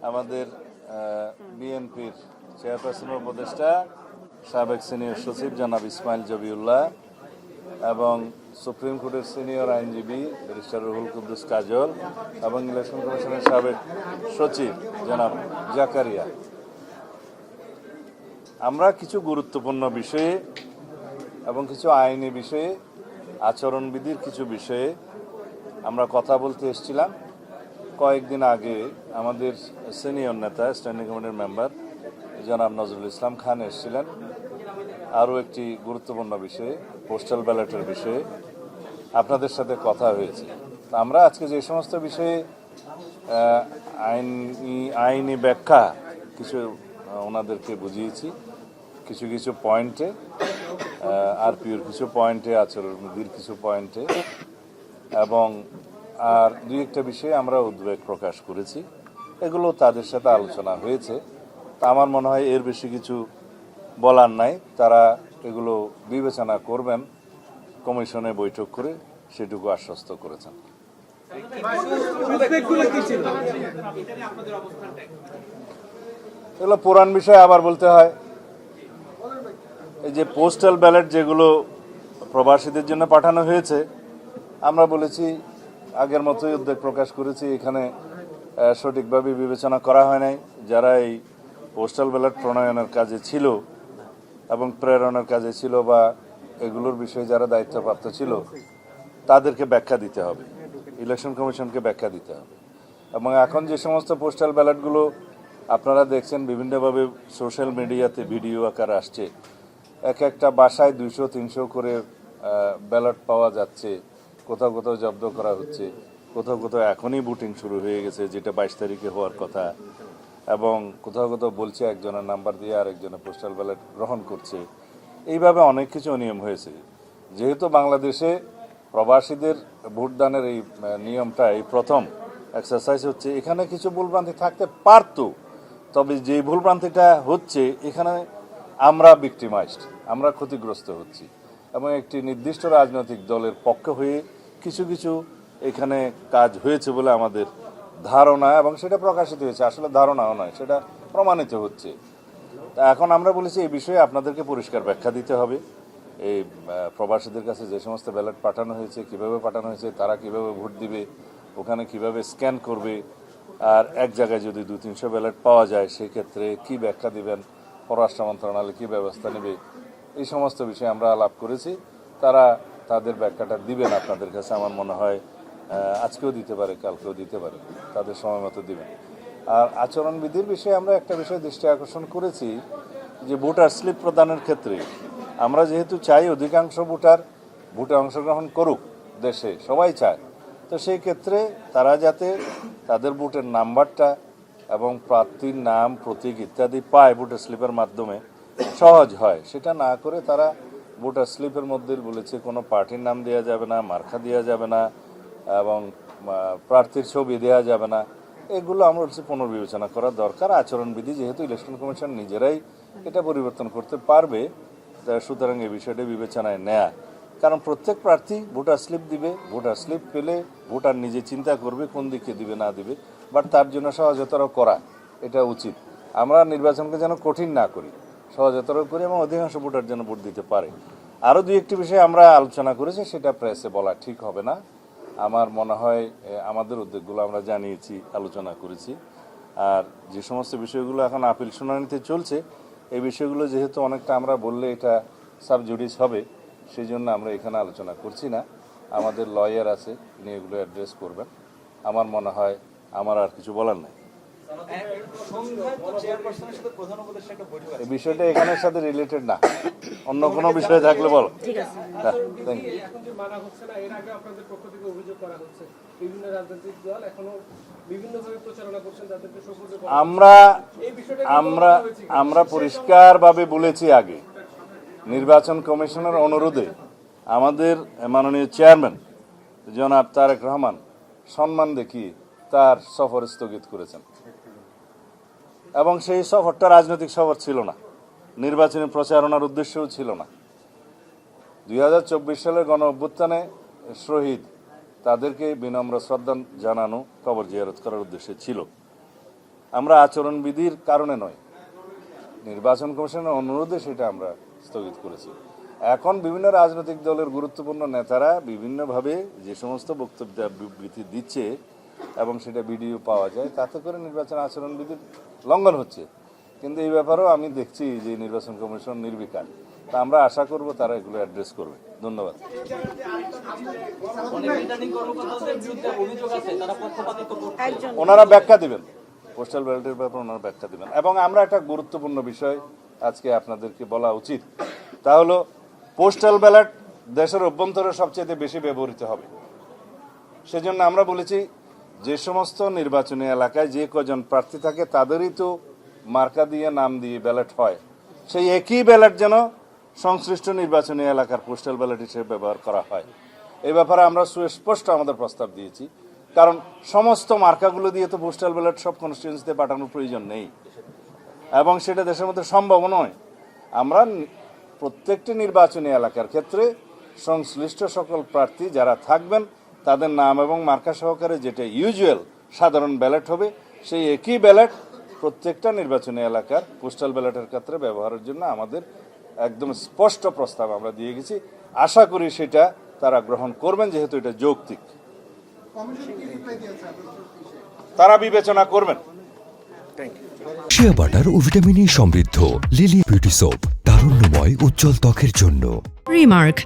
আমাদের বিএনপির চেয়ারপারসন উপদেষ্টা সাবেক সিনিয়র সচিব জনাব ইসমাইল জবিউল্লাহ এবং সুপ্রিম কোর্টের সিনিয়র আইনজীবী ব্যারিস্টার রুহুল কুদ্দুস কাজল এবং ইলেকশন কমিশনের সাবেক সচিব জনাব জাকারিয়া, আমরা কিছু গুরুত্বপূর্ণ বিষয়ে এবং কিছু আইনি বিষয়ে, আচরণবিধির কিছু বিষয়ে আমরা কথা বলতে এসেছিলাম। কয়েকদিন আগে আমাদের সিনিয়র নেতা স্ট্যান্ডিং কমিটির মেম্বার জনাব নজরুল ইসলাম খান এসেছিলেন আরও একটি গুরুত্বপূর্ণ বিষয়ে, পোস্টাল ব্যালটের বিষয়ে আপনাদের সাথে কথা হয়েছে। আমরা আজকে যে সমস্ত বিষয়ে আইনি ব্যাখ্যা কিছু ওনাদেরকে বুঝিয়েছি, কিছু কিছু পয়েন্টে, আরপিওর কিছু পয়েন্টে, আচরণবিধির কিছু পয়েন্টে এবং আর দুই একটা বিষয়ে আমরা উদ্বেগ প্রকাশ করেছি। এগুলো তাদের সাথে আলোচনা হয়েছে। তা আমার মনে হয় এর বেশি কিছু বলার নাই। তারা এগুলো বিবেচনা করবেন, কমিশনে বৈঠক করে সেটুকু আশ্বস্ত করেছেন। এগুলো পুরান বিষয় আবার বলতে হয়। এই যে পোস্টাল ব্যালট যেগুলো প্রবাসীদের জন্য পাঠানো হয়েছে, আমরা বলেছি আগের মতোই উদ্বেগ প্রকাশ করেছি, এখানে সঠিকভাবে বিবেচনা করা হয় নাই। যারা এই পোস্টাল ব্যালট প্রণয়নের কাজে ছিল এবং প্রেরণের কাজে ছিল বা এগুলোর বিষয়ে যারা দায়িত্বপ্রাপ্ত ছিল তাদেরকে ব্যাখ্যা দিতে হবে, ইলেকশন কমিশনকে ব্যাখ্যা দিতে হবে। এবং এখন যে সমস্ত পোস্টাল ব্যালটগুলো আপনারা দেখছেন বিভিন্নভাবে সোশ্যাল মিডিয়াতে ভিডিও আকারে আসছে, এক একটা বাসায় 200-300 করে ব্যালট পাওয়া যাচ্ছে, কোথাও কোথাও জব্দ করা হচ্ছে, কোথাও কোথাও এখনই ভোটিং শুরু হয়ে গেছে, যেটা 22 তারিখে হওয়ার কথা, এবং কোথাও কোথাও বলছে একজনের নাম্বার দিয়ে আরেকজনের পোস্টাল ব্যালট গ্রহণ করছে। এইভাবে অনেক কিছু নিয়ম হয়েছে। যেহেতু বাংলাদেশে প্রবাসীদের ভোটদানের এই নিয়মটা এই প্রথম এক্সারসাইজ হচ্ছে, এখানে কিছু ভুলভ্রান্তি থাকতে পারতো, তবে যে ভুলভ্রান্তিটা হচ্ছে এখানে আমরা ভিক্টিমাইজড, আমরা ক্ষতিগ্রস্ত হচ্ছি এবং একটি নির্দিষ্ট রাজনৈতিক দলের পক্ষে হয়ে কিছু কিছু এখানে কাজ হয়েছে বলে আমাদের ধারণা, এবং সেটা প্রকাশিত হয়েছে। আসলে ধারণাও নয়, সেটা প্রমাণিত হচ্ছে। তা এখন আমরা বলেছি এই বিষয়ে আপনাদেরকে পরিষ্কার ব্যাখ্যা দিতে হবে। এই প্রবাসীদের কাছে যে সমস্ত ব্যালট পাঠানো হয়েছে, কিভাবে পাঠানো হয়েছে, তারা কিভাবে ভোট দিবে, ওখানে কিভাবে স্ক্যান করবে, আর এক জায়গায় যদি 200-300 ব্যালট পাওয়া যায় সেক্ষেত্রে কি ব্যাখ্যা দিবেন, পররাষ্ট্র মন্ত্রণালয় কী ব্যবস্থা নেবে, এই সমস্ত বিষয়ে আমরা আলাপ করেছি। তারা তাদের ব্যাখ্যাটা দিবেন আপনাদের কাছে। আমার মনে হয় আজকেও দিতে পারে, কালকেও দিতে পারে, তাদের সময় মতো দিবেন। আর আচরণবিধির বিষয়ে আমরা একটা বিষয় দৃষ্টি আকর্ষণ করেছি যে ভোটার স্লিপ প্রদানের ক্ষেত্রে আমরা যেহেতু চাই অধিকাংশ ভোটে অংশগ্রহণ করুক, দেশে সবাই চায়, তো সেই ক্ষেত্রে তারা যাতে তাদের ভোটের নাম্বারটা এবং প্রার্থীর নাম, প্রতীক ইত্যাদি পায় ভোটার স্লিপের মাধ্যমে, সহজ হয়। সেটা না করে তারা ভোটার স্লিপের মধ্যে বলেছে কোনো পার্টির নাম দেওয়া যাবে না, মার্কা দেওয়া যাবে না এবং প্রার্থীর ছবি দেওয়া যাবে না। এগুলো আমরা বলছি পুনর্বিবেচনা করা দরকার। আচরণবিধি যেহেতু ইলেকশন কমিশন নিজেরাই এটা পরিবর্তন করতে পারবে, সুতরাং এই বিষয়টা বিবেচনায় নেয়া। কারণ প্রত্যেক প্রার্থী ভোটার স্লিপ দিবে, ভোটার স্লিপ পেলে ভোটার নিজে চিন্তা করবে কোন দিকে দিবে না দিবে, বাট তার জন্য সহজতর করা এটা উচিত। আমরা নির্বাচনকে যেন কঠিন না করি, সহজতর করি এবং অধিকাংশ ভোটার যেন ভোট দিতে পারে। আরও দুই একটি বিষয় আমরা আলোচনা করেছি, সেটা প্রেসে বলা ঠিক হবে না। আমার মনে হয় আমাদের উদ্যোগগুলো আমরা জানিয়েছি, আলোচনা করেছি। আর যে সমস্ত বিষয়গুলো এখন আপিল শুনানিতে চলছে, এই বিষয়গুলো যেহেতু অনেকটা আমরা বললে এটা সাবজুডিস হবে, সেই জন্য আমরা এখানে আলোচনা করছি না। আমাদের লয়ার আছে, তিনি এগুলো অ্যাড্রেস করবেন। আমার মনে হয় আমার আর কিছু বলার নাই। এই বিষয়টা এখানের সাথে রিলেটেড না, অন্য কোনো বিষয় থাকলে বলো। আমরা পরিষ্কারভাবে বলেছি আগে, নির্বাচন কমিশনের অনুরোধে আমাদের মাননীয় চেয়ারম্যান জনাব তারেক রহমান সম্মান দেখিয়ে তার সফর স্থগিত করেছেন, এবং সেই সফরটা রাজনৈতিক সফর ছিল না, নির্বাচনী প্রচারণার উদ্দেশ্যও ছিল না। 2024 সালের গণ অভ্যুত্থানে শহীদ তাদেরকে বিনম্র শ্রদ্ধা জানানো, কবর জিয়ারত করার উদ্দেশ্যে ছিল। আমরা আচরণবিধির কারণে নয়, নির্বাচন কমিশনের অনুরোধে সেটা আমরা স্থগিত করেছি। এখন বিভিন্ন রাজনৈতিক দলের গুরুত্বপূর্ণ নেতারা বিভিন্নভাবে যে সমস্ত বক্তব্য বিবৃতি দিচ্ছে এবং সেটা ভিডিও পাওয়া যায়, তাতে করে নির্বাচন আচরণবিধির লঙ্ঘন হচ্ছে। কিন্তু এই ব্যাপারেও আমি দেখছি যে নির্বাচন কমিশন নির্বিকার। তা আমরা আশা করব তারা এগুলো অ্যাড্রেস করবে। ধন্যবাদ। ওনারা ব্যাখ্যা দিবেন, পোস্টাল ব্যালটের ব্যাপারে ওনারা ব্যাখ্যা দিবেন। এবং আমরা একটা গুরুত্বপূর্ণ বিষয় আজকে আপনাদেরকে বলা উচিত, তা হলো পোস্টাল ব্যালট দেশের অভ্যন্তরে সবচেয়ে বেশি ব্যবহৃত হবে। সেজন্য আমরা বলেছি যে সমস্ত নির্বাচনী এলাকায় যে কজন প্রার্থী থাকে তাদেরই তো মার্কা দিয়ে নাম দিয়ে ব্যালট হয়, সেই একই ব্যালট যেন সংশ্লিষ্ট নির্বাচনী এলাকার পোস্টাল ব্যালট হিসেবে ব্যবহার করা হয়। এই ব্যাপারে আমরা সুস্পষ্ট আমাদের প্রস্তাব দিয়েছি, কারণ সমস্ত মার্কাগুলো দিয়ে তো পোস্টাল ব্যালট সব কনস্টিটিউয়েন্সিতে পাঠানোর প্রয়োজন নেই এবং সেটা দেশের মধ্যে সম্ভব নয়। আমরা প্রত্যেকটি নির্বাচনী এলাকার ক্ষেত্রে সংশ্লিষ্ট সকল প্রার্থী যারা থাকবেন তাদের নাম এবং মার্কা সহকারে যেটা ইউজুয়াল সাধারণ ব্যালট হবে, সেই একই ব্যালট প্রত্যেকটা নির্বাচনী এলাকার পোস্টাল ব্যালটের ক্ষেত্রে ব্যবহারের জন্য আমাদের একদম স্পষ্ট প্রস্তাব আমরা দিয়ে গেছি। আশা করি সেটা তারা গ্রহণ করবেন, যেহেতু এটা যৌক্তিক। তারা বিবেচনা করবেন। শিয়া বাটার ও ভিটামিন ই সমৃদ্ধ লিলি বিউটি সোপ, তারুণ্যময় উজ্জ্বল ত্বকের জন্য। রিমার্ক